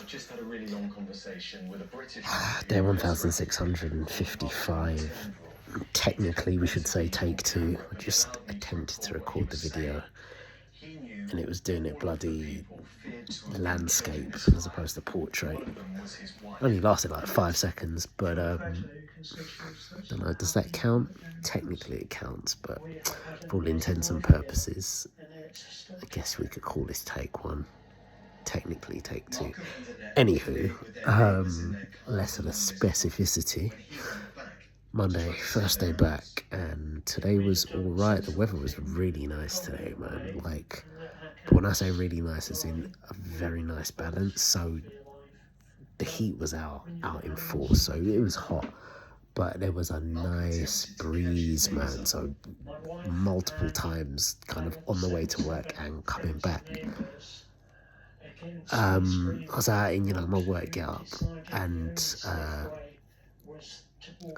just had a really long conversation with a British. Day 1655. Technically, we should say take two. I just attempted to record the video, and it was doing it bloody landscape as opposed to portrait. Only lasted like 5 seconds, but I don't know, does that count? Technically it counts, but for all intents and purposes, I guess we could call this take one. Technically take two. Anywho, less of a specificity. Monday, first day back, and today was alright. The weather was really nice today, man. Like, but when I say really nice, it's in a very nice balance. So the heat was out in force, so it was hot, but there was a nice breeze, man. So multiple times, kind of on the way to work and coming back, I was out in, my work get up, and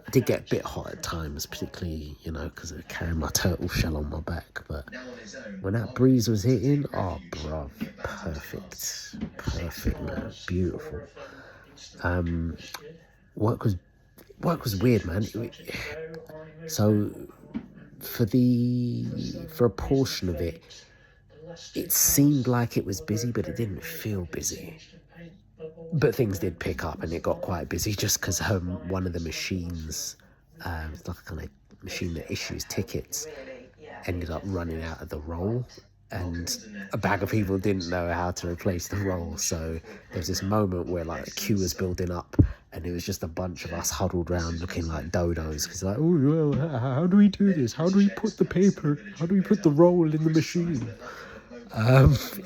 I did get a bit hot at times, particularly, because of carrying my turtle shell on my back. But when that breeze was hitting, oh, bruv, perfect, man, beautiful. Work was weird, man. So for a portion of it, it seemed like it was busy, but it didn't feel busy. But things did pick up, and it got quite busy just because one of the machines, it's like a kind of machine that issues tickets, ended up running out of the roll, and a bag of people didn't know how to replace the roll. So there was this moment where like the queue was building up, and it was just a bunch of us huddled around looking like dodos, because like, oh, well, how do we do this? How do we put the roll in the machine?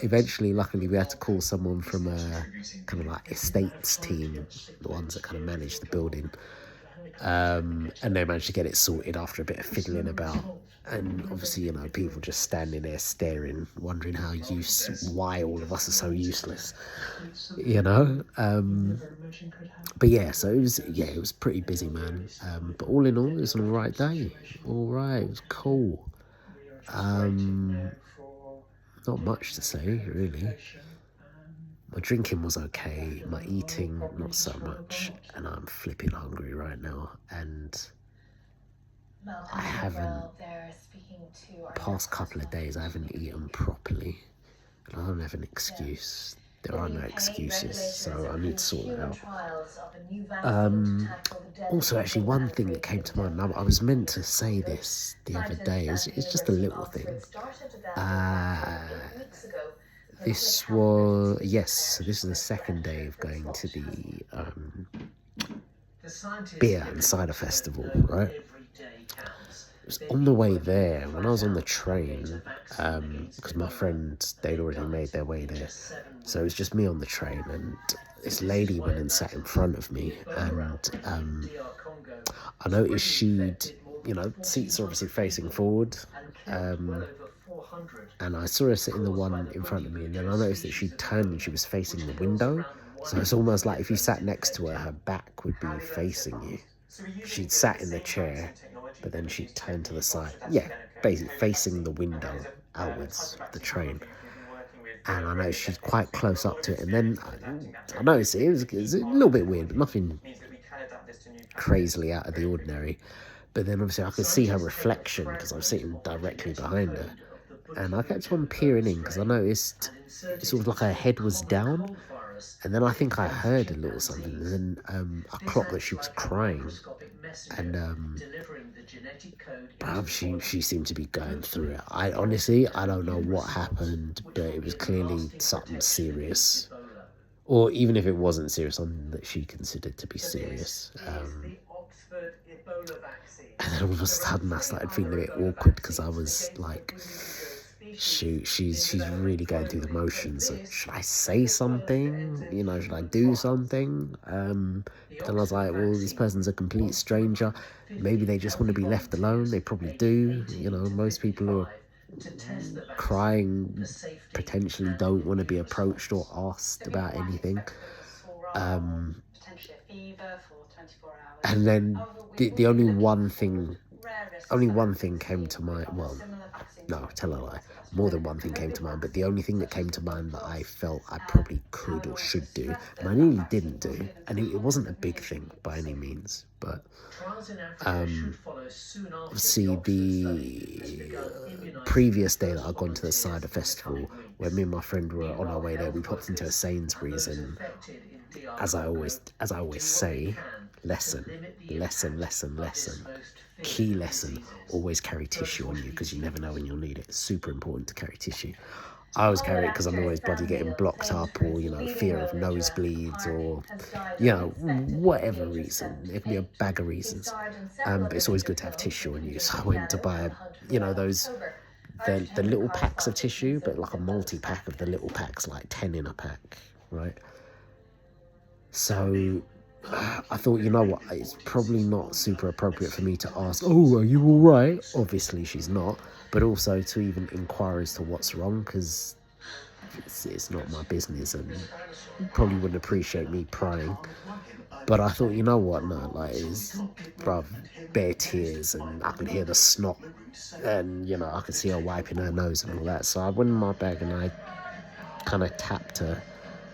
Eventually, luckily, we had to call someone from a kind of like estates team, the ones that kind of manage the building, and they managed to get it sorted after a bit of fiddling about. And obviously, people just standing there staring, wondering why all of us are so useless, But yeah, so it was pretty busy, man. But all in all, it was an alright day. Alright, it was cool. Not much to say, really. My drinking was okay, my eating not so much, and I'm flipping hungry right now, and I haven't, past couple of days, I haven't eaten properly, and I don't have an excuse. There are no excuses, so I need to sort it out. Also, actually, one thing that came to mind, I was meant to say this the other day, it's just a little thing. This is the second day of going to the beer and cider festival, right? It was on the way there, when I was on the train, because my friends, they'd already made their way there, so it was just me on the train, and this lady went and sat in front of me, and I noticed seats are obviously facing forward, and I saw her sit in the one in front of me, and then I noticed that she turned and she was facing the window, so it's almost like if you sat next to her, her back would be facing you. She'd sat in the chair, but then she'd turn to the side. Yeah, basically facing the window outwards of the train. And I noticed she's quite close up to it. And then I noticed it was a little bit weird, but nothing crazily out of the ordinary. But then obviously I could see her reflection because I was sitting directly behind her. And I kept on peering in because I noticed sort of like her head was down. And then I think I heard a little something, and then I clocked that she was crying, and she seemed to be going through it. I don't know what happened, but it was clearly something serious, or even if it wasn't serious, something that she considered to be serious. And then all of a sudden I started feeling a bit awkward because I was like, shoot, she's really going through the motions. So should I say something? Should I do something? But then I was like, well, this person's a complete stranger. Maybe they just want to be left alone. They probably do. Most people who are crying potentially don't want to be approached or asked about anything. And then the only one thing only one thing came to mind. Well, no, tell a lie. More than one thing came to mind, but the only thing that came to mind that I felt I probably could or should do, and I nearly didn't do, and it wasn't a big thing by any means, but see, the previous day that I'd gone to the cider festival, when me and my friend were on our way there, we popped into a Sainsbury's, and as I always say, lesson. Key lesson, always carry tissue on you because you never know when you'll need it. It's super important to carry tissue. I always carry it because I'm always bloody getting blocked up, or, you know, fear of nosebleeds, or, you know, whatever reason. It can be a bag of reasons. But it's always good to have tissue on you. So I went to buy, you know, those, the little packs of tissue, but like a multi-pack of the little packs, like 10 in a pack, right? So I thought, you know what, it's probably not super appropriate for me to ask, oh, are you all right? Obviously she's not, but also to even inquire as to what's wrong, because it's not my business, and probably wouldn't appreciate me prying. But I thought, you know what, no, like, it's, bruv, bare tears, and I could hear the snot, and, you know, I could see her wiping her nose and all that. So I went in my bag and I kind of tapped her.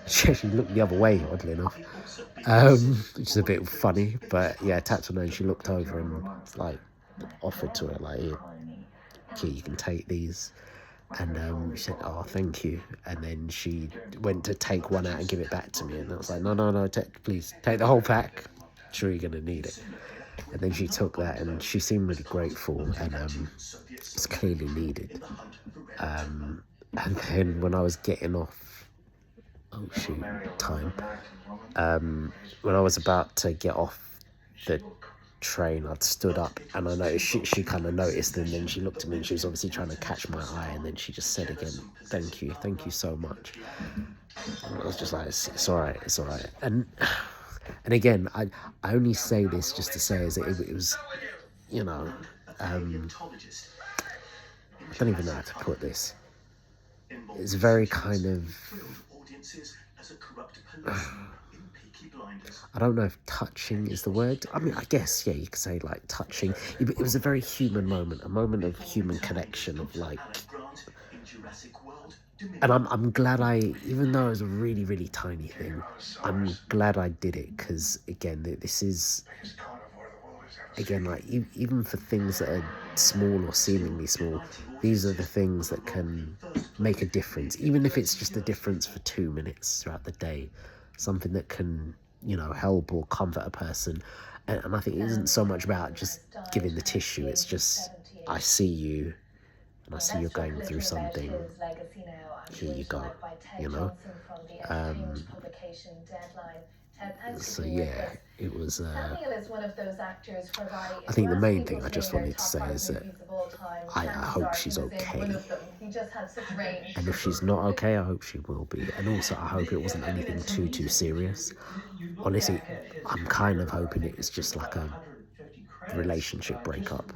She actually looked the other way, oddly enough, which is a bit funny, but yeah, I tapped on her and she looked over and like offered to her, like, here, you can take these. And she said, oh, thank you. And then she went to take one out and give it back to me, and I was like, no, please take the whole pack, I'm sure you're gonna need it. And then she took that, and she seemed really grateful, and it's clearly needed. And then when I was getting off, oh shoot, time. When I was about to get off the train, I'd stood up and I noticed she kind of noticed, and then she looked at me and she was obviously trying to catch my eye, and then she just said again, thank you so much. And I was just like, it's all right. And again, I only say this just to say is that it was, you know, I don't even know how to put this. It's very kind of, I don't know if touching is the word. I mean, I guess, yeah, you could say like touching. It was a very human moment, a moment of human connection, of like, and I'm glad even though it was a really, really tiny thing, I'm glad I did it, because again, this is, again, like, even for things that are small or seemingly small, these are the things that can make a difference, even if it's just a difference for 2 minutes throughout the day, something that can, you know, help or comfort a person. And I think it isn't so much about just giving the tissue, it's just, I see you, and I see you're going through something, here you go, you know. So yeah, it was, I think the main thing I just wanted to say is that I hope she's okay, and if she's not okay, I hope she will be, and also I hope it wasn't anything too serious. Honestly, I'm kind of hoping it was just like a relationship breakup.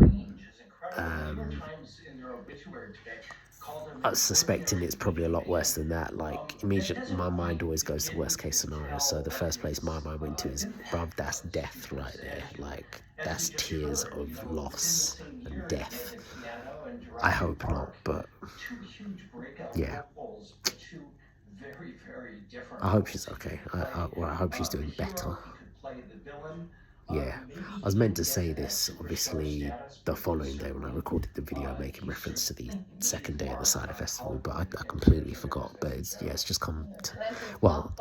I'm suspecting it's probably a lot worse than that. Like, immediately my mind always goes to worst case scenario, so the first place my mind went to is, bruv, that's death right there. Like, that's tears of loss and death. I hope not, but yeah, I hope she's okay. I hope she's doing better. Yeah, I was meant to say this, obviously, the following day when I recorded the video making reference to the second day of the cider festival, but I completely forgot. But it's just come to, well,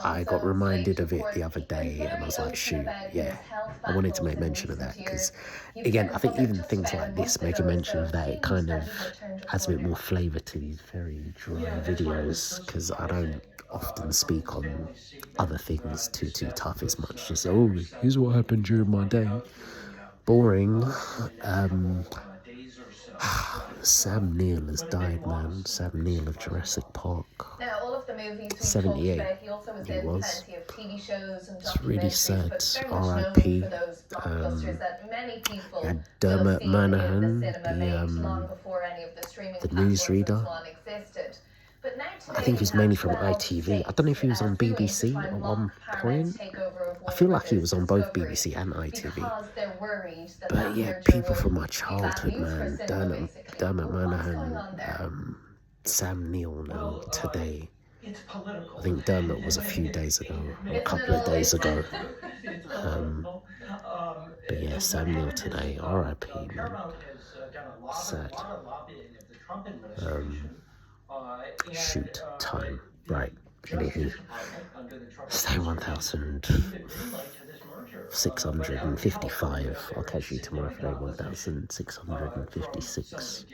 I got reminded of it the other day, and I was like, shoot, yeah, I wanted to make mention of that, because, again, I think even things like this, making mention of that, it kind of adds a bit more flavour to these very dry videos, because I don't often speak on other things too tough as much. Just, oh, here's what happened during my day. Boring. Sam Neill has died, man. Sam Neill of Jurassic Park. 78 he was. It's really sad. R.I.P. You had Dermot Monahan, the newsreader. I think he was mainly from ITV. I don't know if he was on BBC at one point. I feel like he was on both BBC and ITV. But yeah, people from my childhood, man. Dermot Monaghan, Sam Neill now, Today. I think Dermot was a few days ago, or a couple of days ago. But yeah, Sam Neill Today, R.I.P. man. Sad. Shoot, time. Right, anywho. Stay 1,655. I'll catch you tomorrow for day 1,656.